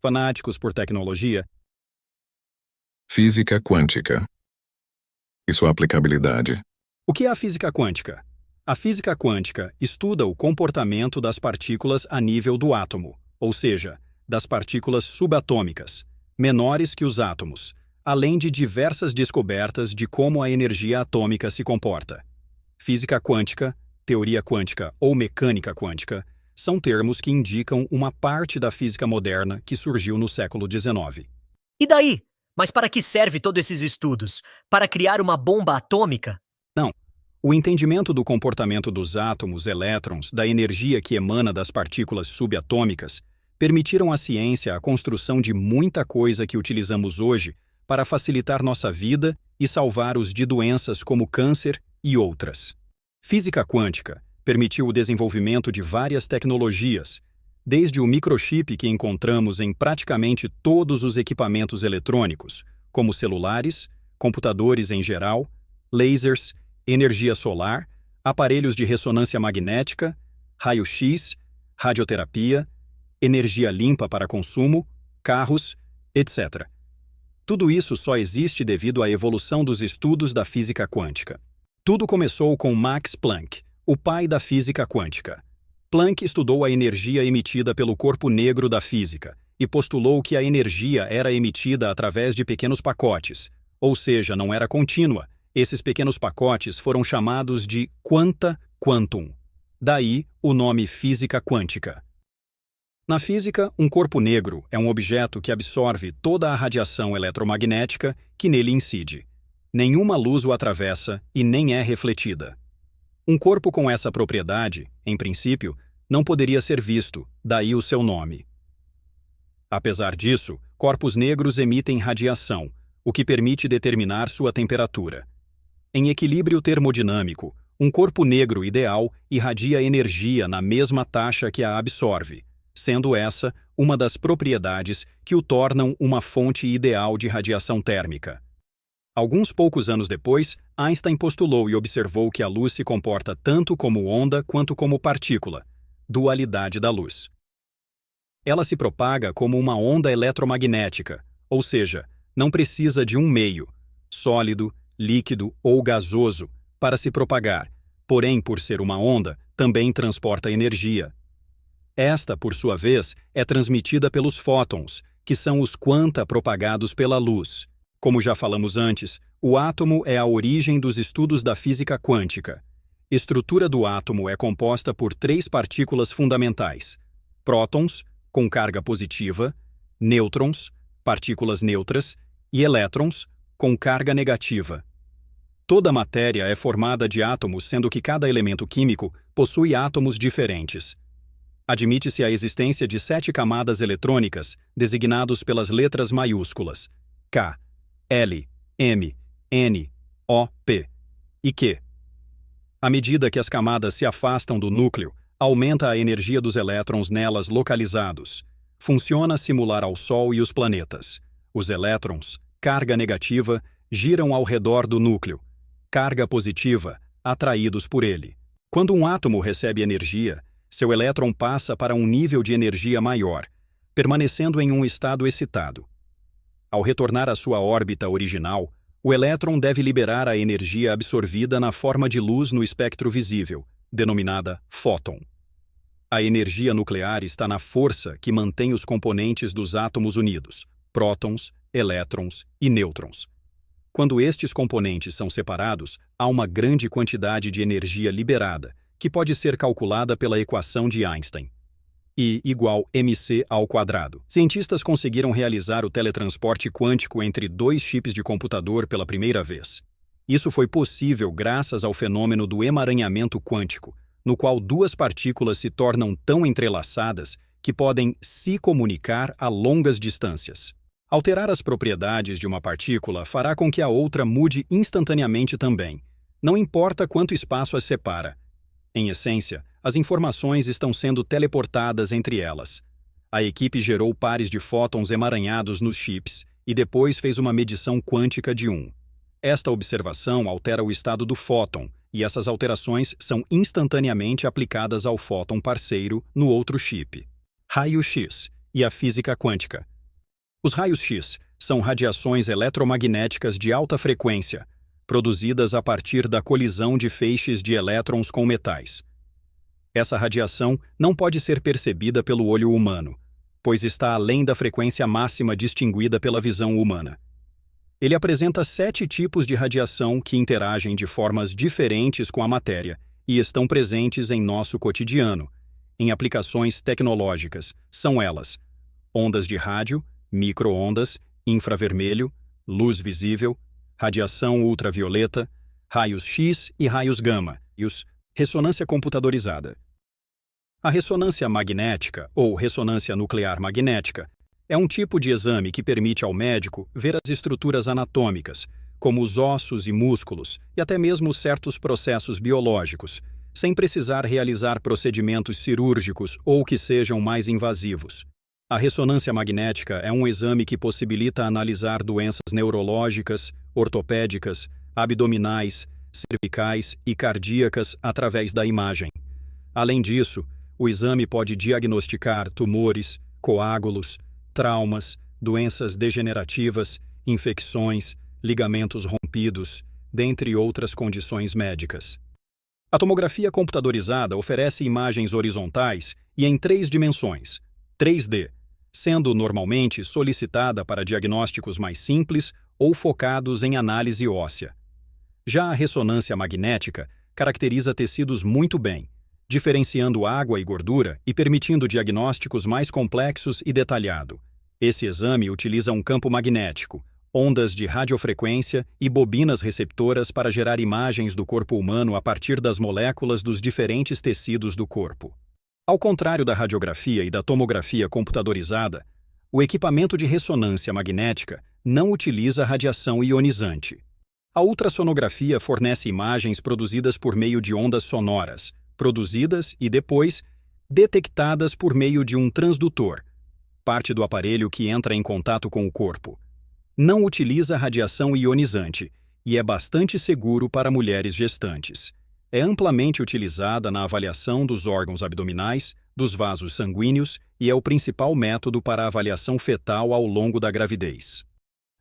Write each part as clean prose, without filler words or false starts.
fanáticos por tecnologia. Física quântica e sua aplicabilidade. O que é a física quântica? A física quântica estuda o comportamento das partículas a nível do átomo, ou seja, das partículas subatômicas, menores que os átomos, além de diversas descobertas de como a energia atômica se comporta. Física quântica, teoria quântica ou mecânica quântica são termos que indicam uma parte da física moderna que surgiu no século XIX. E daí? Mas para que serve todos esses estudos? Para criar uma bomba atômica? Não. O entendimento do comportamento dos átomos, elétrons, da energia que emana das partículas subatômicas permitiram à ciência a construção de muita coisa que utilizamos hoje para facilitar nossa vida e salvar-os de doenças como câncer e outras. Física quântica permitiu o desenvolvimento de várias tecnologias, desde o microchip que encontramos em praticamente todos os equipamentos eletrônicos, como celulares, computadores em geral, lasers, energia solar, aparelhos de ressonância magnética, raio-x, radioterapia, energia limpa para consumo, carros, etc. Tudo isso só existe devido à evolução dos estudos da física quântica. Tudo começou com Max Planck, o pai da física quântica. Planck estudou a energia emitida pelo corpo negro da física e postulou que a energia era emitida através de pequenos pacotes, ou seja, não era contínua. Esses pequenos pacotes foram chamados de quanta quantum. Daí o nome física quântica. Na física, um corpo negro é um objeto que absorve toda a radiação eletromagnética que nele incide. Nenhuma luz o atravessa e nem é refletida. Um corpo com essa propriedade, em princípio, não poderia ser visto, daí o seu nome. Apesar disso, corpos negros emitem radiação, o que permite determinar sua temperatura. Em equilíbrio termodinâmico, um corpo negro ideal irradia energia na mesma taxa que a absorve, sendo essa uma das propriedades que o tornam uma fonte ideal de radiação térmica. Alguns poucos anos depois, Einstein postulou e observou que a luz se comporta tanto como onda quanto como partícula, dualidade da luz. Ela se propaga como uma onda eletromagnética, ou seja, não precisa de um meio, sólido, líquido ou gasoso, para se propagar, porém, por ser uma onda, também transporta energia. Esta, por sua vez, é transmitida pelos fótons, que são os quanta propagados pela luz. Como já falamos antes, o átomo é a origem dos estudos da física quântica. A estrutura do átomo é composta por 3 partículas fundamentais: prótons, com carga positiva, nêutrons, partículas neutras, e elétrons, com carga negativa. Toda a matéria é formada de átomos, sendo que cada elemento químico possui átomos diferentes. Admite-se a existência de 7 camadas eletrônicas, designados pelas letras maiúsculas K, L, M, N, O, P e Q. À medida que as camadas se afastam do núcleo, aumenta a energia dos elétrons nelas localizados. Funciona similar ao Sol e os planetas. Os elétrons, carga negativa, giram ao redor do núcleo. Carga positiva, atraídos por ele. Quando um átomo recebe energia, seu elétron passa para um nível de energia maior, permanecendo em um estado excitado. Ao retornar à sua órbita original, o elétron deve liberar a energia absorvida na forma de luz no espectro visível, denominada fóton. A energia nuclear está na força que mantém os componentes dos átomos unidos, prótons, elétrons e nêutrons. Quando estes componentes são separados, há uma grande quantidade de energia liberada, que pode ser calculada pela equação de Einstein. I igual mc². Cientistas conseguiram realizar o teletransporte quântico entre 2 chips de computador pela primeira vez. Isso foi possível graças ao fenômeno do emaranhamento quântico, no qual 2 partículas se tornam tão entrelaçadas que podem se comunicar a longas distâncias. Alterar as propriedades de uma partícula fará com que a outra mude instantaneamente também. Não importa quanto espaço as separa. Em essência, as informações estão sendo teleportadas entre elas. A equipe gerou pares de fótons emaranhados nos chips e depois fez uma medição quântica de um. Esta observação altera o estado do fóton, e essas alterações são instantaneamente aplicadas ao fóton parceiro no outro chip. Raio-x e a física quântica. Os raios X são radiações eletromagnéticas de alta frequência, produzidas a partir da colisão de feixes de elétrons com metais. Essa radiação não pode ser percebida pelo olho humano, pois está além da frequência máxima distinguida pela visão humana. Ele apresenta 7 tipos de radiação que interagem de formas diferentes com a matéria e estão presentes em nosso cotidiano, em aplicações tecnológicas. São elas: ondas de rádio, micro-ondas, infravermelho, luz visível, radiação ultravioleta, raios X e raios gama, e ressonância computadorizada. A ressonância magnética, ou ressonância nuclear magnética, é um tipo de exame que permite ao médico ver as estruturas anatômicas, como os ossos e músculos, e até mesmo certos processos biológicos, sem precisar realizar procedimentos cirúrgicos ou que sejam mais invasivos. A ressonância magnética é um exame que possibilita analisar doenças neurológicas, ortopédicas, abdominais, cervicais e cardíacas através da imagem. Além disso, o exame pode diagnosticar tumores, coágulos, traumas, doenças degenerativas, infecções, ligamentos rompidos, dentre outras condições médicas. A tomografia computadorizada oferece imagens horizontais e em 3 dimensões, 3D, sendo normalmente solicitada para diagnósticos mais simples ou focados em análise óssea. Já a ressonância magnética caracteriza tecidos muito bem, diferenciando água e gordura e permitindo diagnósticos mais complexos e detalhados. Esse exame utiliza um campo magnético, ondas de radiofrequência e bobinas receptoras para gerar imagens do corpo humano a partir das moléculas dos diferentes tecidos do corpo. Ao contrário da radiografia e da tomografia computadorizada, o equipamento de ressonância magnética não utiliza radiação ionizante. A ultrassonografia fornece imagens produzidas por meio de ondas sonoras, produzidas e depois detectadas por meio de um transdutor, parte do aparelho que entra em contato com o corpo. Não utiliza radiação ionizante e é bastante seguro para mulheres gestantes. É amplamente utilizada na avaliação dos órgãos abdominais, dos vasos sanguíneos e é o principal método para a avaliação fetal ao longo da gravidez.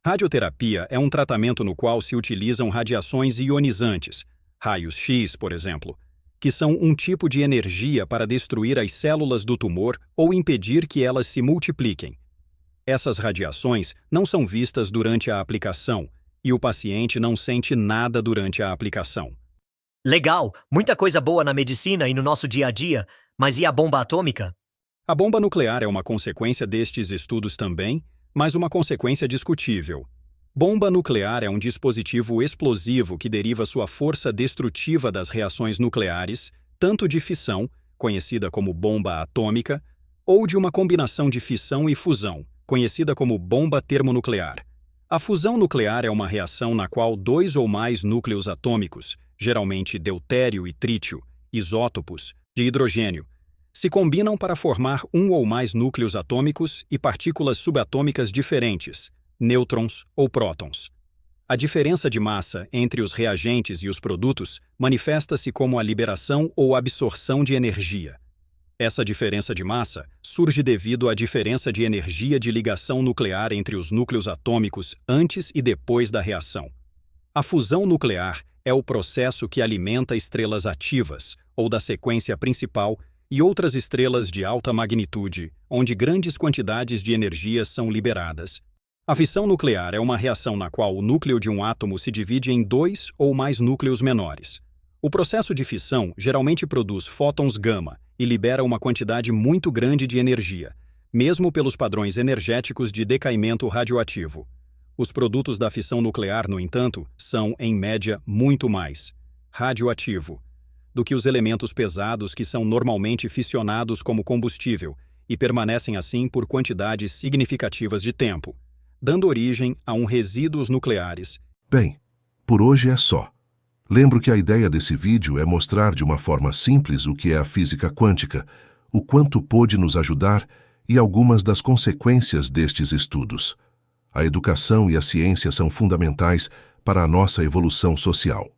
Radioterapia é um tratamento no qual se utilizam radiações ionizantes, raios X, por exemplo, que são um tipo de energia para destruir as células do tumor ou impedir que elas se multipliquem. Essas radiações não são vistas durante a aplicação e o paciente não sente nada durante a aplicação. Legal! Muita coisa boa na medicina e no nosso dia a dia, mas e a bomba atômica? A bomba nuclear é uma consequência destes estudos também, mas uma consequência discutível. Bomba nuclear é um dispositivo explosivo que deriva sua força destrutiva das reações nucleares, tanto de fissão, conhecida como bomba atômica, ou de uma combinação de fissão e fusão, conhecida como bomba termonuclear. A fusão nuclear é uma reação na qual 2 ou mais núcleos atômicos, geralmente deutério e trítio, isótopos, de hidrogênio, se combinam para formar um ou mais núcleos atômicos e partículas subatômicas diferentes, nêutrons ou prótons. A diferença de massa entre os reagentes e os produtos manifesta-se como a liberação ou absorção de energia. Essa diferença de massa surge devido à diferença de energia de ligação nuclear entre os núcleos atômicos antes e depois da reação. A fusão nuclear é o processo que alimenta estrelas ativas, ou da sequência principal, e outras estrelas de alta magnitude, onde grandes quantidades de energia são liberadas. A fissão nuclear é uma reação na qual o núcleo de um átomo se divide em 2 ou mais núcleos menores. O processo de fissão geralmente produz fótons gama e libera uma quantidade muito grande de energia, mesmo pelos padrões energéticos de decaimento radioativo. Os produtos da fissão nuclear, no entanto, são, em média, muito mais radioativo do que os elementos pesados que são normalmente fissionados como combustível e permanecem assim por quantidades significativas de tempo, dando origem a resíduos nucleares. Bem, por hoje é só. Lembro que a ideia desse vídeo é mostrar de uma forma simples o que é a física quântica, o quanto pôde nos ajudar e algumas das consequências destes estudos. A educação e a ciência são fundamentais para a nossa evolução social.